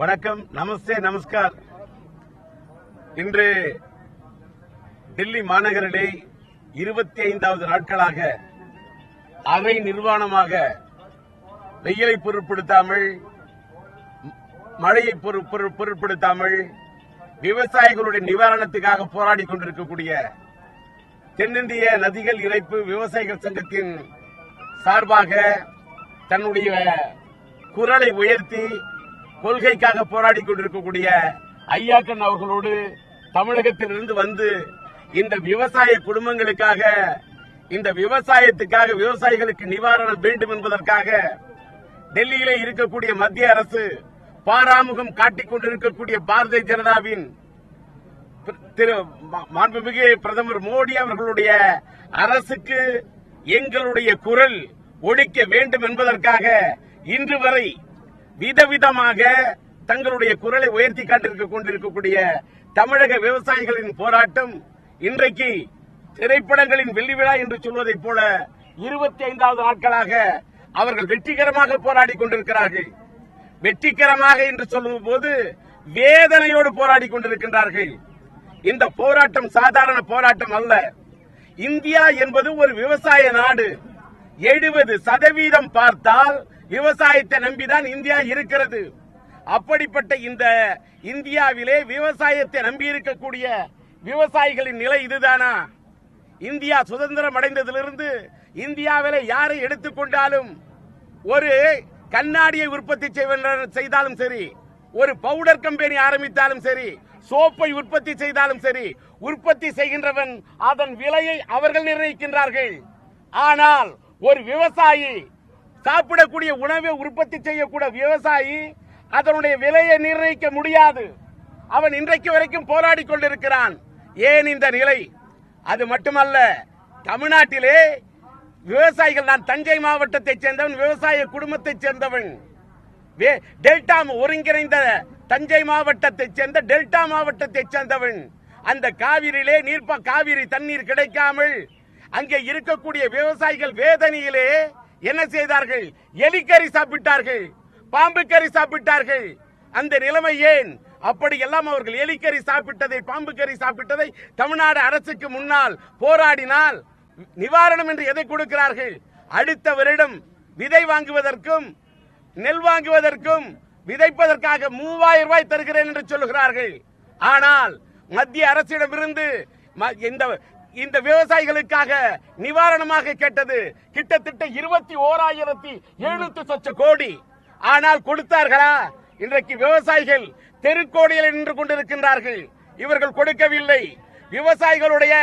வணக்கம், நமஸ்தே, நமஸ்கார். இன்று டெல்லி மாநகரிலே 25வது நாட்களாக அரை நிர்வாணமாக வெயிலை பொருட்படுத்தாமல், மழையை பொருட்படுத்தாமல் விவசாயிகளுடைய நிவாரணத்துக்காக போராடி கொண்டிருக்கக்கூடிய தென்னிந்திய நதிகள் இணைப்பு விவசாயிகள் சங்கத்தின் சார்பாக தன்னுடைய குரலை உயர்த்தி கொள்கைக்காக போராடி கொண்டிருக்கக்கூடிய ஐயாக்கன் அவர்களோடு தமிழகத்திலிருந்து வந்து இந்த விவசாய குடும்பங்களுக்காக, இந்த விவசாயத்துக்காக, விவசாயிகளுக்கு நிவாரணம் வேண்டும் என்பதற்காக டெல்லியிலே இருக்கக்கூடிய மத்திய அரசு பாராமுகம் காட்டிக் கொண்டிருக்கக்கூடிய பாரதிய ஜனதாவின் மாண்புமிகு பிரதமர் மோடி அவர்களுடைய அரசுக்கு எங்களுடைய குரல் ஒலிக்க வேண்டும் என்பதற்காக இன்று வரை விதவிதமாக தங்களுடைய குரலை உயர்த்தி காட்டிருக்க கொண்டிருக்கக்கூடிய தமிழக விவசாயிகளின் போராட்டம் இன்றைக்கு திரைப்படங்களின் வெள்ளி விழா என்று சொல்வதைப் போல 25வது நாட்களாக அவர்கள் வெற்றிகரமாக போராடி கொண்டிருக்கிறார்கள். வெற்றிகரமாக என்று சொல்லும் போது வேதனையோடு போராடி கொண்டிருக்கின்றார்கள். இந்த போராட்டம் சாதாரண போராட்டம் அல்ல. இந்தியா என்பது ஒரு விவசாய நாடு. 70% பார்த்தால் விவசாயத்தை நம்பிதான் இந்தியா இருக்கிறது. அப்படிப்பட்ட இந்த இந்தியாவிலே விவசாயத்தை நம்பி இருக்கக்கூடிய விவசாயிகளின் நிலை இதுதானா? இந்தியா சுதந்திரம் அடைந்ததிலிருந்து இந்தியாவிலே யாரை எடுத்துக்கொண்டாலும், ஒரு கண்ணாடியை உற்பத்தி செய்தாலும் சரி, ஒரு பவுடர் கம்பெனி ஆரம்பித்தாலும் சரி, சோப்பை உற்பத்தி செய்தாலும் சரி, உற்பத்தி செய்கின்றவன் அதன் விலையை அவர்கள் நிர்ணயிக்கின்றார்கள். ஆனால் ஒரு விவசாயி, சாப்பிடக்கூடிய உணவை உற்பத்தி செய்யக்கூடிய விவசாயி அதனுடைய விலையை நிர்ணயிக்க முடியாது. அவன் இன்றைக்கு வரைக்கும் போராடி கொண்டிருக்கிறான். ஏன் இந்த நிலை? அது மட்டுமல்ல, தமிழ்நாட்டிலே விவசாயிகள், நான் தஞ்சை மாவட்டத்தைச் சேர்ந்தவன், விவசாய குடும்பத்தைச் சேர்ந்தவன், டெல்டா ஒருங்கிணைந்த தஞ்சை மாவட்டத்தைச் சேர்ந்த டெல்டா மாவட்டத்தைச் சேர்ந்தவன். அந்த காவிரியிலே காவிரி தண்ணீர் கிடைக்காமல் அங்கே இருக்கக்கூடிய விவசாயிகள் வேதனையிலே என்ன செய்தார்கள்? எலிக்கறி சாப்பிட்டார்கள், பாம்பு கறி சாப்பிட்டார்கள். அந்த நிலைமை ஏன்? அப்படியெல்லாம் அவர்கள் எலிக்கறி சாப்பிட்டதை, பாம்பு கறி சாப்பிட்டதை தமிழ்நாடு அரசுக்கு முன்னால் போராடினால் நிவாரணம் என்று எதை கொடுக்கிறார்கள்? அடுத்த வருடம் விதை வாங்குவதற்கும் நெல் வாங்குவதற்கும் விதைப்பதற்காக 3000 ரூபாய் தருகிறேன் என்று சொல்லுகிறார்கள். ஆனால் மத்திய அரசிடமிருந்து இந்த விவசாயிகளுக்காக நிவாரணமாக கேட்டது கிட்டத்தட்ட 21,700 கோடி. ஆனால் கொடுத்தார்களா? இன்றைக்கு விவசாயிகள் தெருக்கோடியில் நின்று கொண்டிருக்கின்றார்கள். இவர்கள் கொடுக்கவில்லை. விவசாயிகளுடைய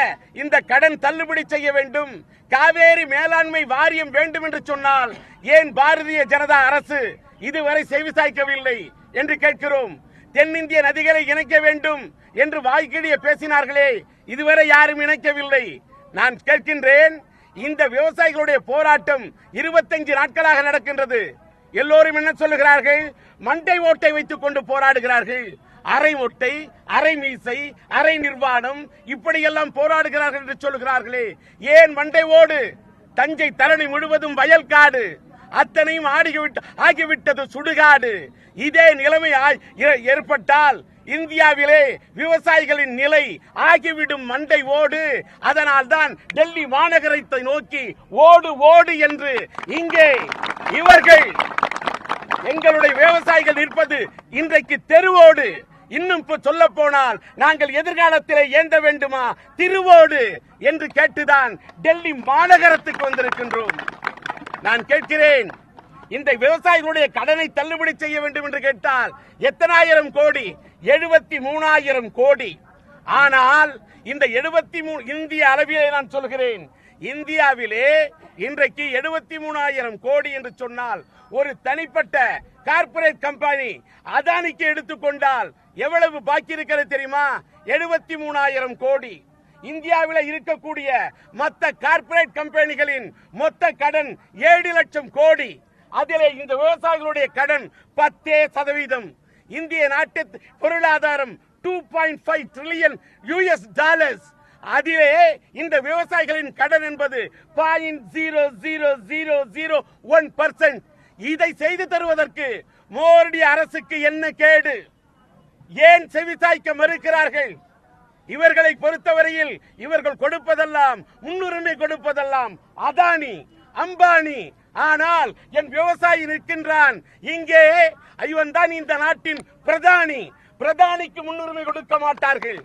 இந்த கடன் தள்ளுபடி செய்ய வேண்டும், காவேரி மேலாண்மை வாரியம் வேண்டும் என்று சொன்னால் ஏன் பாரதிய ஜனதா அரசு இதுவரை செவிசாய்க்கவில்லை என்று கேட்கிறோம். தென்னிந்திய நதிகளை இணைக்க வேண்டும் என்று வாய்க்கிழிய பேசினார்களே, இதுவரை யாரும் இணைக்கவில்லை. நான் கேட்கின்றேன், இந்த விவசாயிகளுடைய போராட்டம் 25 நாட்களாக நடக்கின்றது. எல்லோரும் என்ன சொல்லுகிறார்கள்? மண்டை ஓட்டை வைத்துக் கொண்டு போராடுகிறார்கள். அரை ஓட்டை, அரை மீசை, அரை நிர்வாணம், இப்படியெல்லாம் போராடுகிறார்கள் என்று சொல்லுகிறார்களே, ஏன் மண்டை ஓடு? தஞ்சை தரணி முழுவதும் வயல்காடு, அத்தனையும் ஆகிவிட்டது சுடுகாடு. இதே நிலைமை ஏற்பட்டால் இந்தியாவிலே விவசாயிகளின் நிலை ஆகிவிடும் மண்டை ஓடு. அதனால் தான் டெல்லி மாநகரத்தை நோக்கி ஓடு ஓடு என்று இங்கே இவர்கள், எங்களுடைய விவசாயிகள் நிற்பது இன்றைக்கு தெருவோடு. இன்னும் சொல்ல போனால் நாங்கள் எதிர்காலத்திலே ஏந்த வேண்டுமா திருவோடு என்று கேட்டுதான் டெல்லி மாநகரத்துக்கு வந்திருக்கின்றோம். நான் கேட்கிறேன், இந்த விவசாயிகளுடைய கடனை தள்ளுபடி செய்ய வேண்டும் என்று கேட்டால் எத்தனாயிரம் கோடி? 73,000 கோடி. ஆனால் இந்த 73 இந்திய அளவிலே நான் சொல்கிறேன், இந்தியாவிலே இன்றைக்கு 73,000 கோடி என்று சொன்னால் ஒரு தனிப்பட்ட கார்ப்பரேட் கம்பெனி அதானிக்கு எடுத்துக்கொண்டால் எவ்வளவு பாக்கி இருக்கிறது தெரியுமா? 73,000 கோடி. இந்தியாவில் இருக்கக்கூடிய மொத்த கார்ப்பரேட் கம்பெனிகளின் மொத்த கடன் 7 லட்சம் கோடி. அதிலே இந்த விவசாயிகளுடைய கடன் 10%. இந்திய நாட்டு பொருளாதாரம் 2.5 trillion US dollars. அதிலே இந்த விவசாயிகளின் கடன் என்பது 0.00001%. இதை செய்து தருவதற்கு மோடி அரசுக்கு என்ன கேடு? ஏன் செவிசாய்க்க மறுக்கிறார்கள்? இவர்களை பொறுத்தவரையில் இவர்கள் கொடுப்பதெல்லாம், முன்னுரிமை கொடுப்பதெல்லாம் அதானி, அம்பானி. ஆனால் என் விவசாயி நிற்கின்றான் இங்கே, இவன் தான் இந்த நாட்டின் பிரதானி. பிரதானிக்கு முன்னுரிமை கொடுக்க மாட்டார்கள்.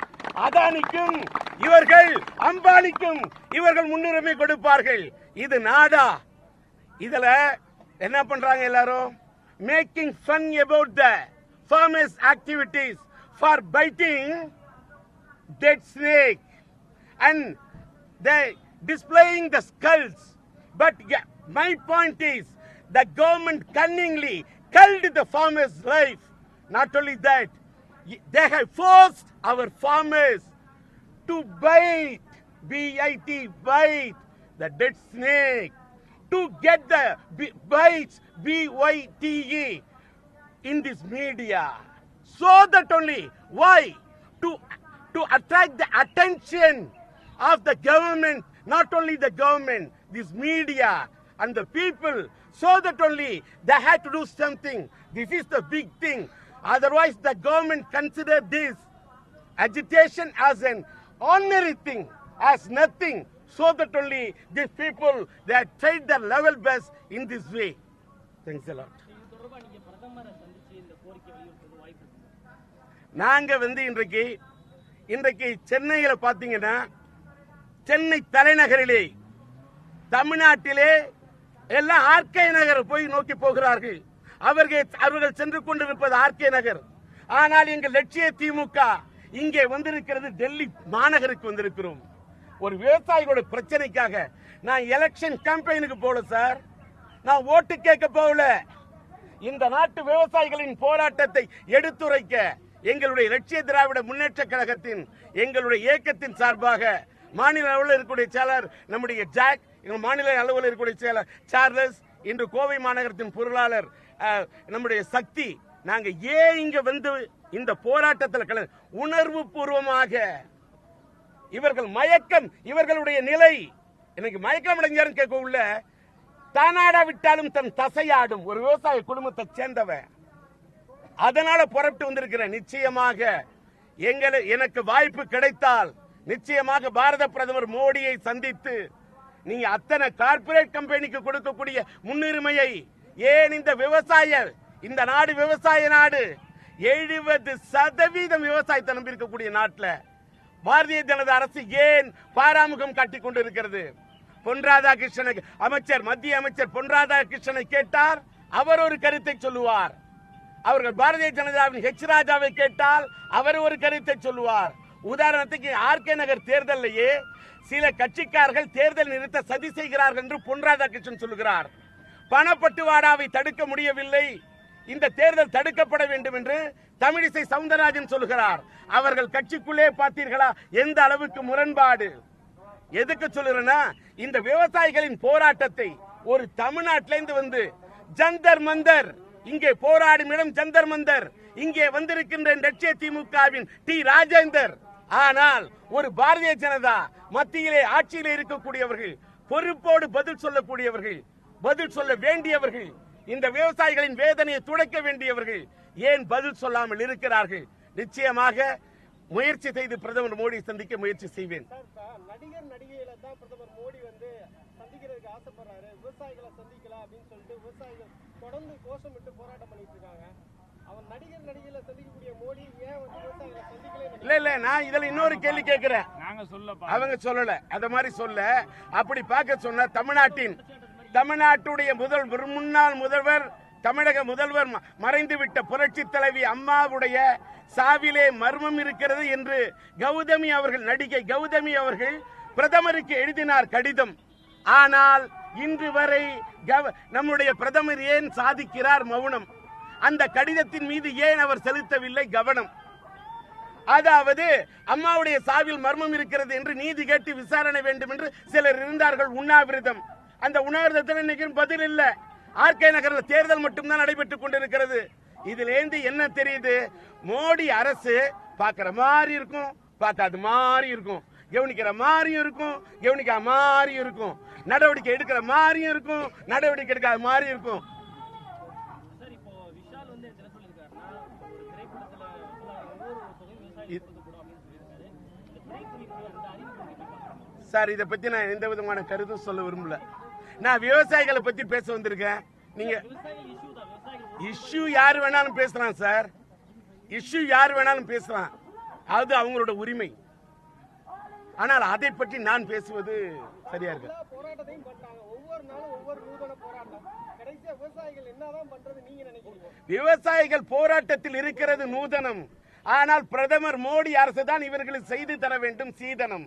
அதானிக்கும் இவர்கள், அம்பானிக்கும் இவர்கள் முன்னுரிமை கொடுப்பார்கள். இது நாடா? இதுல என்ன பண்றாங்க எல்லாரும்? Making fun about the farmers' activities for biting dead snake and they displaying the skulls. But my point is, the government cunningly killed the farmers' life. Not only that, they have forced our farmers to bite, B-I-T, bite the dead snake, to get the bites, B-Y-T-E, in this media. So that only, why? To attract the attention of the government, not only the government, this media and the people, so that only they had to do something. This is the big thing. Otherwise the government consider this agitation as an ordinary thing, as nothing. So that only these people, they have tried their level best in this way. Thanks a lot. நாங்க இன்றைக்கு சென்னையில பாத்தீங்கன்னா, சென்னை தலைநகரிலே, தமிழ்நாட்டிலே எல்லாம் RK நகர் போய் நோக்கி போகிறார்கள். அவர்கள் சென்று கொண்டிருப்பது ஆர்கே நகர். ஆனால் எங்கள் லட்சிய திமுக இங்கே வந்திருக்கிறது டெல்லி மாநகருக்கு வந்திருக்கிறோம். ஒரு விவசாயிகளோட பிரச்சனைக்காக. நான் எலெக்ஷன் கேம்பெயினுக்கு போல சார், நான் ஓட்டு கேட்க போகல. இந்த நாட்டு விவசாயிகளின் போராட்டத்தை எடுத்துரைக்க எங்களுடைய லட்சிய திராவிட முன்னேற்ற கழகத்தின், எங்களுடைய இயக்கத்தின் சார்பாக மாநில அளவில் இருக்கக்கூடிய செயலர் நம்முடைய ஜாக், மாநில அளவில் இருக்கக்கூடிய செயலர் சார்லஸ், இன்று கோவை மாநகரத்தின் பொருளாளர் நம்முடைய சக்தி, நாங்க ஏன் இங்க வந்து இந்த போராட்டத்தில் உணர்வு பூர்வமாக இவர்கள் மயக்கம், இவர்களுடைய நிலை எனக்கு மயக்கம் அடைஞ்சாருன்னு கேட்க உள்ள, தானாடா விட்டாலும் தன் தசையாடும் ஒரு விவசாய குடும்பத்தை சேர்ந்தவன். அதனால புறப்பட்டு வந்திருக்கிறேன். நிச்சயமாக எனக்கு வாய்ப்பு கிடைத்தால் நிச்சயமாக பாரத பிரதமர் மோடியை சந்தித்து, நீங்க அத்தனை கார்ப்பரேட் கம்பெனிக்கு கொடுக்கக்கூடிய முன்னுரிமையை ஏன் இந்த நாடு விவசாய நாடு, 70% விவசாயத்தை நம்பி இருக்கக்கூடிய நாட்டில் பாரதிய ஜனதா அரசு ஏன் பாராமுகம் காட்டிக் கொண்டிருக்கிறது? பொன் ராதாகிருஷ்ணன் மத்திய அமைச்சர் பொன் ராதாகிருஷ்ணனை கேட்டால் அவர் ஒரு கருத்தை சொல்லுவார். அவர்கள் பாரதிய ஜனதாவின் ஹெச் ராஜாவை கேட்டால் அவர் ஒரு கருத்தை சொல்லுவார். உதாரணத்துக்கு ஆர்கே நகர் தேர்தலையே சில கட்சிக்காரர்கள் தேர்தல் நிறுத்த சதி செய்கிறார்கள் என்று பொன் ராதாகிருஷ்ணன் சொல்லுகிறார். பணப்பட்டுவாடாவை தடுக்க முடியவில்லை, இந்த தேர்தல் தடுக்கப்பட வேண்டும் என்று தமிழிசை சவுந்தரராஜன் சொல்லுகிறார். அவர்கள் கட்சிக்குள்ளே பார்த்தீர்களா எந்த அளவுக்கு முரண்பாடு? எதுக்கு சொல்லுறேன்னா, இந்த விவசாயிகளின் போராட்டத்தை ஒரு தமிழ்நாட்டிலிருந்து வந்து ஜந்தர் மந்தர், இங்கே போராடும் இடம் ஜந்தர் மந்தர், இங்கே வந்திருக்கின்ற லட்சிய திமுகவின் டி ராஜேந்தர். ஆனால் ஒரு பாரதிய ஜனதா மத்தியிலே ஆட்சியிலே இருக்கக்கூடியவர்கள், பொறுப்போடு பதில் சொல்லக்கூடியவர்கள், பதில் சொல்ல வேண்டியவர்கள், இந்த விவசாயிகளின் வேதனையை துடைக்க வேண்டியவர்கள் ஏன் பதில் சொல்லாமல் இருக்கிறார்கள்? நிச்சயமாக முயற்சி செய்து பிரதமர் மோடி சந்திக்க முயற்சி செய்வேன். நடிகர் நடிகையில தான் பிரதமர் மோடி வந்து சந்திக்கிறதுக்கு ஆசைப்படுறாரு, விவசாயிகளை சந்திக்கலாம் அப்படின்னு சொல்லிட்டு விவசாயிகள் தொடர்ந்து கோஷமிட்டு போராட்டம் பண்ணிட்டு இருக்காங்க. அவன் நடிகர் நடிகையில சந்திக்கக்கூடிய மோடி ஏன் வந்து விவசாயிகளை சந்திக்கல? இல்ல நான் இதுல இன்னொரு கேள்வி கேட்கிறேன். அவங்க சொல்லல, அத மாதிரி சொல்ல. அப்படி பார்க்க சொன்ன தமிழ்நாட்டுடைய முன்னாள் முதல்வர், தமிழக முதல்வர் மறைந்துவிட்ட புரட்சி தலைவி அம்மாவுடைய சாவிலே மர்மம் இருக்கிறது என்று கௌதமி அவர்கள், நடிகை கௌதமி அவர்கள் பிரதமருக்கு எழுதினார் கடிதம். ஆனால் இன்று வரை நம்முடைய பிரதமர் ஏன் சாதிக்கிறார் மௌனம்? அந்த கடிதத்தின் மீது ஏன் அவர் செலுத்தவில்லை கவனம்? அதாவது அம்மாவுடைய சாவில் மர்மம் இருக்கிறது என்று நீதி கேட்டு விசாரணை வேண்டும் என்று சிலர் இருந்தார்கள் உண்ணாவிரதம். அந்த உண்ணாவிரதத்தில் இன்னைக்கு பதில் இல்ல. ஆர்கே நகரில் தேர்தல் மட்டும்தான் நடைபெற்றுக் கொண்டிருக்கிறது. இதிலேந்து என்ன தெரியுது? மோடி அரசு பார்க்கிற மாதிரி இருக்கும், பார்க்காத மாதிரி இருக்கும், கவனிக்கிற மாதிரியும் இருக்கும், கவனிக்காத மாதிரியும் இருக்கும், நடவடிக்கை எடுக்கிற மாதிரியும் இருக்கும், நடவடிக்கை எடுக்காத மாதிரி இருக்கும். சார், இதை பத்தி நான் எந்த விதமான கருத்தும் சொல்ல விரும்பல. நான் விவசாயிகளை பத்தி பேச வந்திருக்கேன். நீங்க இஷ்யூ யார் வேணாலும் பேசலாம் சார், இஷ்யூ யார் வேணாலும் பேசலாம், அது அவங்களோட உரிமை. ஆனால் அதை பற்றி நான் பேசுவது சரியா இருக்கு. போராட்டத்தையும் பண்ணாங்க, ஒவ்வொரு நாளும் ஒவ்வொரு நூதன போராட்டம். கடைசியா விவசாயிகள் என்னதான் பண்றது நீங்க நினைக்கிறீங்க? விவசாயிகள் போராட்டத்தில் இருக்கிறது நூதனம். ஆனால் பிரதமர் மோடி அரசு தான் இவர்களுக்கு செய்து தர வேண்டும் சீதனம்.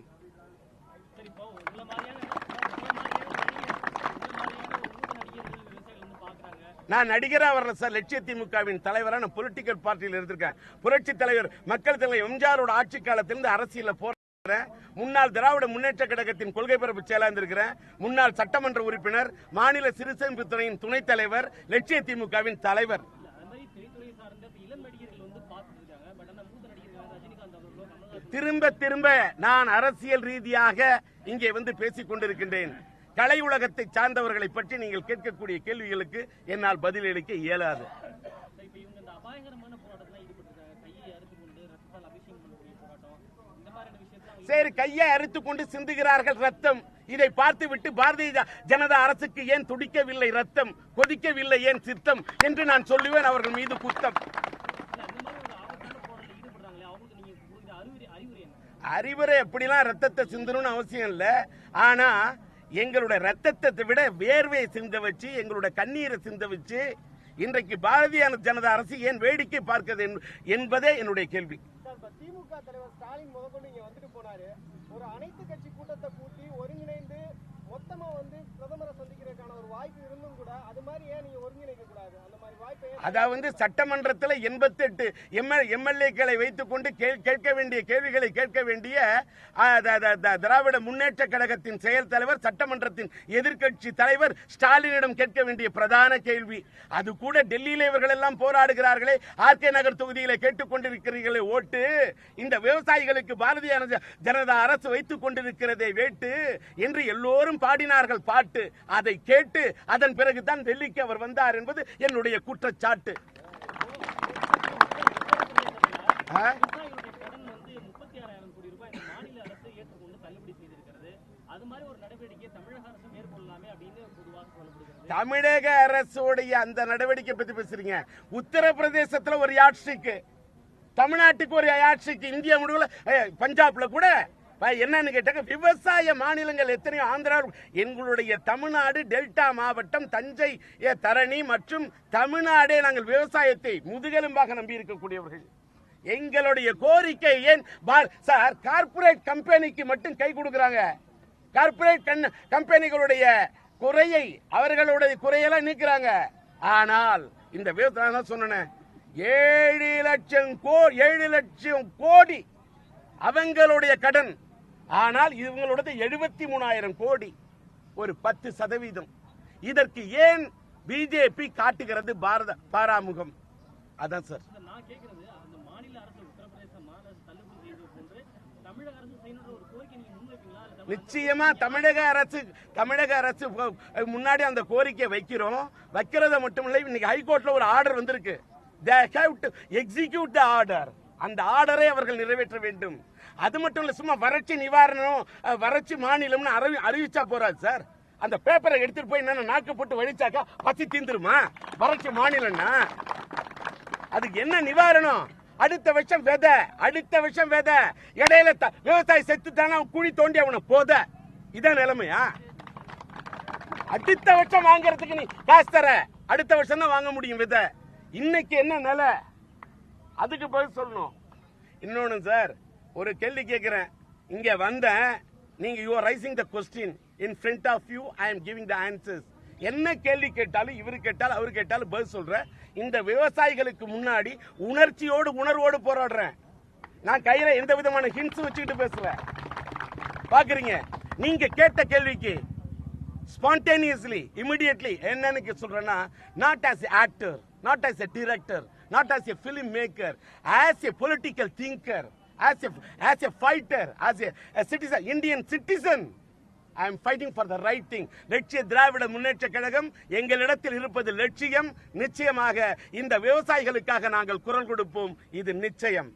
நான் நடிகரா வரல சார், லட்சிய திமுகவின் தலைவரான பொலிட்டிக்கல் பார்ட்டியில் இருந்திருக்கேன். புரட்சி தலைவர் மக்கள் தலைவர் எம்ஜிஆரோட ஆட்சி காலத்திலிருந்து அரசியல போராடுறேன். முன்னாள் திராவிட முன்னேற்ற கழகத்தின் கொள்கை பரப்பு செயலாளர் இருக்கிறேன். முன்னாள் சட்டமன்ற உறுப்பினர், மாநில சிறுசேமிப்பு துறையின் துணைத் தலைவர், லட்சிய திமுகவின் தலைவர். திரும்ப திரும்ப நான் அரசியல் ரீதியாக இங்கே வந்து பேசிக் கொண்டிருக்கின்றேன். கலை உலகத்தை சார்ந்தவர்களை பற்றி நீங்கள் கேட்கக்கூடிய கேள்விகளுக்கு என்னால் பதிலளிக்க இயலாது. சரி, கையை அறுத்துக் கொண்டு சிந்துகிறார்கள் ரத்தம். இதை பார்த்துவிட்டு பாரதிய ஜனதா அரசுக்கு ஏன் துடிக்கவில்லை ரத்தம், கொதிக்கவில்லை ஏன் சித்தம் என்று நான் சொல்லுவேன். அவர்கள் மீது குத்தம். அறிவுரை எப்படிலாம் ரத்தத்தை சிந்தணும்னு அவசியம் இல்லை. ஆனா எங்களுடைய ரத்தத்தை விட வேர்வையை சிந்த வச்சு, எங்களுடைய கண்ணீரை சிந்த வச்சு இன்றைக்கு பாரதிய ஜனதா அரசு ஏன் வேடிக்கை பார்க்கிறது என்பதே என்னுடைய கேள்வி. திமுக தலைவர் ஸ்டாலின் முதற்கொண்டு இங்க வந்துட்டு போனாரு. ஒரு அனைத்து கட்சி கூட்டத்தை கூட்டி ஒருங்கிணைந்து மொத்தமா வந்து பிரதமரை சந்திக்கிறதுக்கான ஒரு வாய்ப்பு இருந்தும் கூட அது மாதிரி ஏன் நீங்க ஒருங்கிணைக்க கூடாது? அந்த மாதிரி வாய்ப்பை அதாவது சட்டமன்றத்தில் 88 எம்எல்ஏக்களை வைத்துக் கொண்டு கேட்க வேண்டிய கேள்விகளை கேட்க வேண்டிய திராவிட முன்னேற்ற கழகத்தின் செயல் தலைவர், சட்டமன்றத்தின் எதிர்க்கட்சி தலைவர் ஸ்டாலினிடம் கேட்க வேண்டிய பிரதான கேள்வி. அது கூட டெல்லியில இவர்கள் எல்லாம் போராடுகிறார்களே, ஆர்கே நகர் தொகுதியில கேட்டுக் கொண்டிருக்கிறீர்களே ஓட்டு, இந்த விவசாயிகளுக்கு பாரதிய ஜனதா அரசு வைத்துக் கொண்டிருக்கிறதை வேட்டு என்று எல்லோரும் பாடினார்கள் பாட்டு. அதை கேட்டு அதன் பிறகுதான் டெல்லிக்கு அவர் வந்தார் என்பது என்னுடைய குற்றச்சாட்டு. தமிழக அரசுடைய அந்த நடவடிக்கை பத்தி பேசுறீங்க. உத்தரப்பிரதேசத்தில் ஒரு யாட்சிக்கு, தமிழ்நாட்டுக்கு ஒரு யாட்சிக்கு, இந்தியா முழுவதும் பஞ்சாப்ல கூட என்னன்னு கேட்டாங்க, விவசாய மாநிலங்கள் எத்தனையோ, ஆந்திரா, எங்களுடைய தமிழ்நாடு டெல்டா மாவட்டம், தஞ்சை, தரணி மற்றும் தமிழ்நாடே நாங்கள் விவசாயத்தை முதுகெலும்பாக நம்பி இருக்கக்கூடியவர்கள். எங்களுடைய கோரிக்கை ஏன் சார் கார்ப்பரேட் கம்பெனிக்கு மட்டும் கை கொடுக்கிறாங்க? கார்ப்பரேட் கம்பெனிகளுடைய குறையை, அவர்களுடைய குறையெல்லாம் நீக்கிறாங்க. ஆனால் இந்த விவசாயம் சொன்னேன், 7 லட்சம் கோடி அவங்களுடைய கடன். ஆனால் இவங்களோட 73,000 கோடி, ஒரு 10%. இதற்கு ஏன் பிஜேபி காட்டுகிறது பாராமுகம்? அதான் சார். நிச்சயமா தமிழக அரசு முன்னாடி அந்த கோரிக்கை வைக்கிறோம். வைக்கிறத மட்டுமில்லை, இன்னைக்கு ஹைகோர்ட்ல ஒரு ஆர்டர் வந்திருக்கு. They have to execute the order. அந்த ஆர்டரை அவர்கள் நிறைவேற்ற வேண்டும். அது மட்டும் இல்ல, சும்மா வறட்சி நிவாரணம், வறட்சி மாநிலம்னு அறிவிச்சா போறாது சார். அந்த பேப்பரை எடுத்துட்டு போய் என்ன நாக்கு போட்டு வலிச்சாக்கா பசி தீந்துருமா? வறட்சி மாநிலம்னா அதுக்கு என்ன நிவாரணம்? அடுத்த வருஷம் விதை, இடையில விவசாயி செத்து தானே குழி தோண்டி அவனை போத. இதான் நிலைமையா? அடுத்த வருஷம் வாங்கறதுக்கு நீ காசு தர, அடுத்த வருஷம் தான் வாங்க முடியும் விதை. இன்னைக்கு என்ன நிலை, அதுக்கு பதில் சொல்லணும். இன்னொன்னு சார், ஒரு கேள்வி கேட்கிறேன். இங்க வந்தேன், நீங்க you are raising the question in front of you, I am giving the answers. என்ன கேள்வி கேட்டாலும், இவரு கேட்டாலும் அவரு கேட்டாலும் பதில் சொல்றேன். இந்த விவசாயிகளுக்கு முன்னாடி உணர்வோடு போராடுறேன். நான் கையில எந்த விதமான ஹிண்ட்ஸ் வச்சுக்கிட்டு பேசல. பாக்குறீங்க, நீங்க கேட்ட கேள்விக்கு spontaneously, immediately என்னன்னு சொல்றேன்னா, not as an actor, not as a director, not as a film maker, as a political thinker, as a fighter, as a citizen, Indian citizen, I am fighting for the right thing. லட்சிய திராவிட முன்னேற்ற கழகம் எங்களிடத்தில் இருப்பது லட்சியம். நிச்சயமாக இந்த விவசாயிகளுக்காக நாங்கள் குரல் கொடுப்போம், இது நிச்சயம்.